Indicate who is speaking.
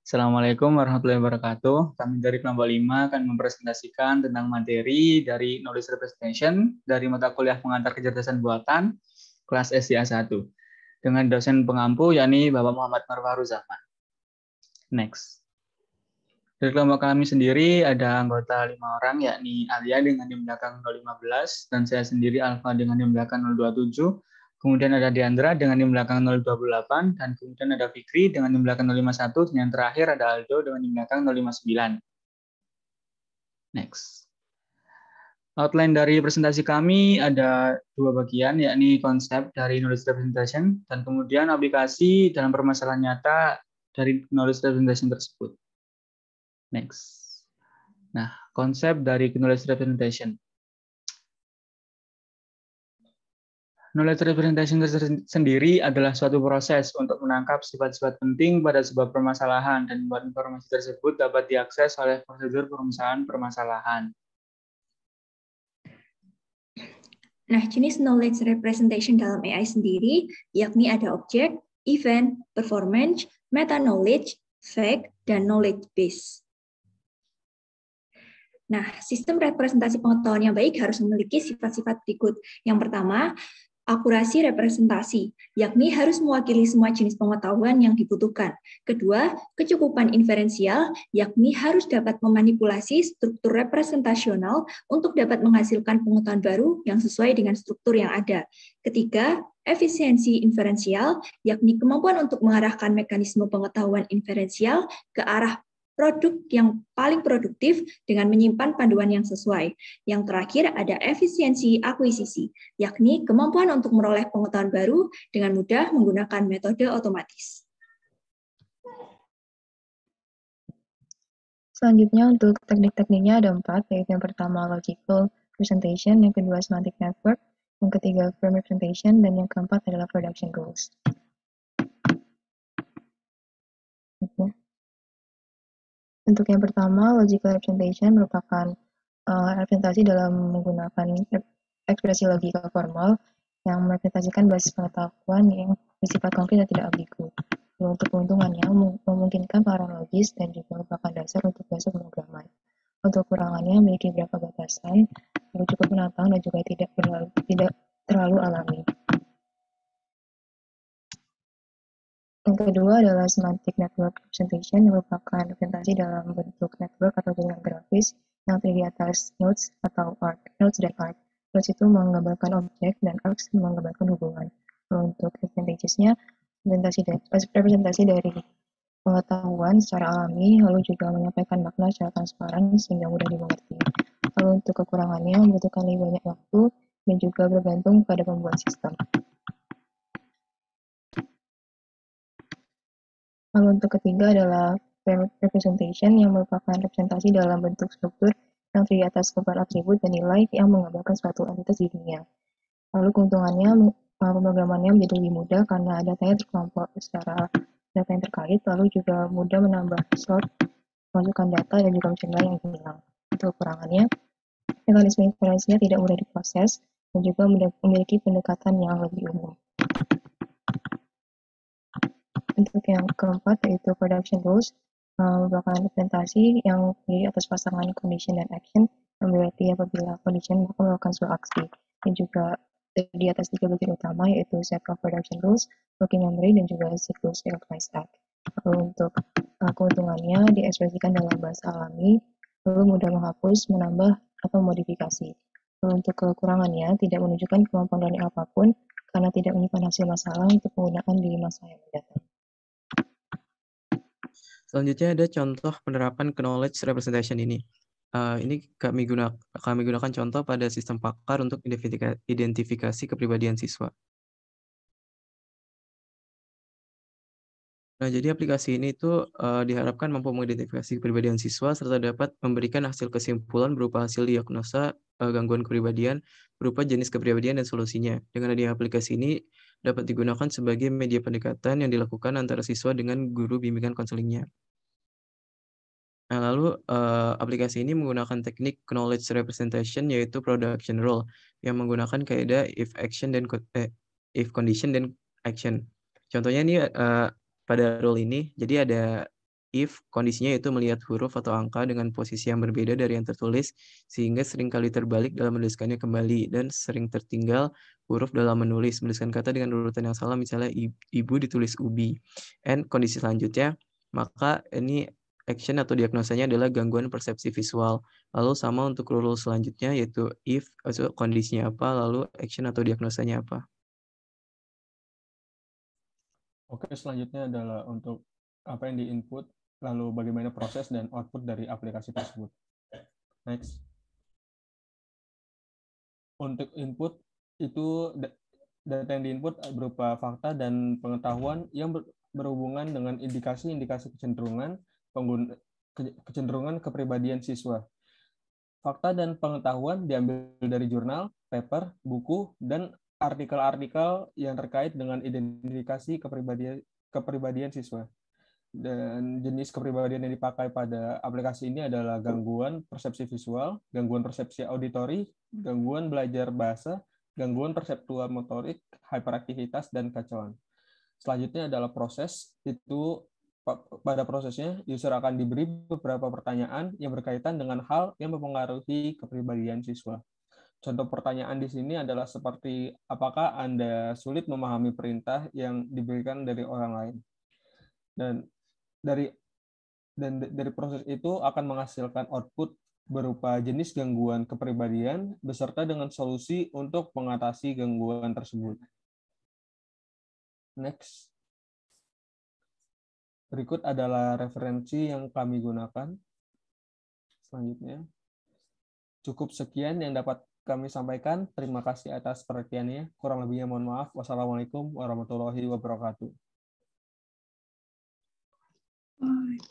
Speaker 1: Assalamualaikum warahmatullahi wabarakatuh. Kami dari kelompok 5 akan mempresentasikan tentang materi dari Knowledge Representation dari mata kuliah pengantar kecerdasan buatan kelas SIA 1 dengan dosen pengampu yakni Bapak Muhammad Marwaru Zaman. Next. Dari kelompok kami sendiri ada anggota 5 orang yakni Alia dengan NIM belakang 015 dan saya sendiri Alfa dengan NIM belakang 027. Kemudian ada Diandra dengan NIM belakang 028, dan kemudian ada Fikri dengan NIM belakang 051, dan yang terakhir ada Aldo dengan NIM belakang 059. Next. Outline dari presentasi kami ada dua bagian, yakni konsep dari knowledge representation, dan kemudian aplikasi dalam permasalahan nyata dari knowledge representation tersebut. Next. Nah, konsep dari knowledge representation. Knowledge representation sendiri adalah suatu proses untuk menangkap sifat-sifat penting pada sebuah permasalahan dan membuat informasi tersebut dapat diakses oleh prosedur pemecahan permasalahan.
Speaker 2: Nah, jenis knowledge representation dalam AI sendiri yakni ada objek, event, performance, meta-knowledge, fact, dan knowledge base. Nah, sistem representasi pengetahuan yang baik harus memiliki sifat-sifat berikut. Yang pertama, akurasi representasi, yakni harus mewakili semua jenis pengetahuan yang dibutuhkan. Kedua, kecukupan inferensial, yakni harus dapat memanipulasi struktur representasional untuk dapat menghasilkan pengetahuan baru yang sesuai dengan struktur yang ada. Ketiga, efisiensi inferensial, yakni kemampuan untuk mengarahkan mekanisme pengetahuan inferensial ke arah produk yang paling produktif dengan menyimpan panduan yang sesuai. Yang terakhir ada efisiensi akuisisi, yakni kemampuan untuk meroleh pengetahuan baru dengan mudah menggunakan metode otomatis.
Speaker 3: Selanjutnya untuk teknik-tekniknya ada 4, yaitu yang pertama logical representation, yang kedua semantic network, yang ketiga frame representation, dan yang keempat adalah production rules. Untuk yang pertama, logical representation merupakan representasi dalam menggunakan ekspresi logika formal yang merepresentasikan basis pengetahuan yang bersifat konkret dan tidak ambigu. Untuk keuntungannya, memungkinkan pengarahan logis dan juga merupakan dasar untuk bahasa pemrograman. Untuk kekurangannya, memiliki beberapa batasan, cukup menantang dan juga tidak terlalu alami. Yang kedua adalah semantic network representation, yang merupakan representasi dalam bentuk network atau jaringan grafis yang terdiri atas nodes atau arc. Nodes dan arc. Nodes itu menggambarkan objek dan arcs menggambarkan hubungan. Untuk representasinya, representasi dari pengetahuan secara alami, lalu juga menyampaikan makna secara transparan sehingga mudah dimengerti. Lalu untuk kekurangannya, membutuhkan lebih banyak waktu dan juga bergantung pada pembuat sistem. Lalu untuk ketiga adalah frame representation, yang merupakan representasi dalam bentuk struktur yang terdiri atas kumpulan atribut dan nilai yang menggambarkan suatu entitas di dunia. Lalu keuntungannya, pemrogramannya menjadi lebih mudah karena datanya terkelompok secara data yang terkait, lalu juga mudah menambah sort, masukkan data, dan juga mencegah yang hilang. Untuk kekurangannya, mekanisme inferensinya tidak mudah diproses dan juga memiliki pendekatan yang lebih umum. Untuk yang keempat yaitu production rules, merupakan representasi yang terdiri atas pasangan condition dan action, yang berarti apabila condition maka melakukan sebuah aksi, dan juga terdiri atas 3 bagian utama yaitu set of production rules, working memory, dan juga siklus recognize act. Lalu untuk keuntungannya diekspresikan dalam bahasa alami, lalu mudah menghapus, menambah, atau modifikasi. Lalu untuk kekurangannya tidak menunjukkan kemampuan learning apapun karena tidak menyimpan hasil masalah untuk penggunaan di masa yang mendatang.
Speaker 4: Selanjutnya ada contoh penerapan knowledge representation ini. Ini kami gunakan contoh pada sistem pakar untuk identifikasi kepribadian siswa. Nah, jadi aplikasi ini tuh diharapkan mampu mengidentifikasi kepribadian siswa serta dapat memberikan hasil kesimpulan berupa hasil diagnosa gangguan kepribadian berupa jenis kepribadian dan solusinya. Dengan adanya aplikasi ini dapat digunakan sebagai media pendekatan yang dilakukan antara siswa dengan guru bimbingan konselingnya. Nah, lalu aplikasi ini menggunakan teknik knowledge representation yaitu production rule yang menggunakan kaidah if condition dan action. Contohnya ini pada rule ini, jadi ada if kondisinya yaitu melihat huruf atau angka dengan posisi yang berbeda dari yang tertulis, sehingga seringkali terbalik dalam menuliskannya kembali, dan sering tertinggal huruf dalam menulis, kata dengan urutan yang salah, misalnya ibu ditulis ubi. And kondisi selanjutnya, maka ini action atau diagnosanya adalah gangguan persepsi visual. Lalu sama untuk rule selanjutnya, yaitu if, kondisinya apa, lalu action atau diagnosanya apa.
Speaker 5: Oke, selanjutnya adalah untuk apa yang di-input, lalu bagaimana proses dan output dari aplikasi tersebut. Next. Untuk input, itu data yang di-input berupa fakta dan pengetahuan yang berhubungan dengan indikasi-indikasi kecenderungan kepribadian siswa. Fakta dan pengetahuan diambil dari jurnal, paper, buku, dan artikel-artikel yang terkait dengan identifikasi kepribadian siswa. Dan jenis kepribadian yang dipakai pada aplikasi ini adalah gangguan persepsi visual, gangguan persepsi auditori, gangguan belajar bahasa, gangguan perseptual motorik, hiperaktivitas, dan kacauan. Selanjutnya adalah proses. Itu pada prosesnya user akan diberi beberapa pertanyaan yang berkaitan dengan hal yang mempengaruhi kepribadian siswa. Contoh pertanyaan di sini adalah seperti, apakah Anda sulit memahami perintah yang diberikan dari orang lain? Dan dari proses itu akan menghasilkan output berupa jenis gangguan kepribadian beserta dengan solusi untuk mengatasi gangguan tersebut. Next. Berikut adalah referensi yang kami gunakan. Selanjutnya. Cukup sekian yang dapat kami sampaikan. Terima kasih atas perhatiannya. Kurang lebihnya mohon maaf. Wassalamualaikum warahmatullahi wabarakatuh.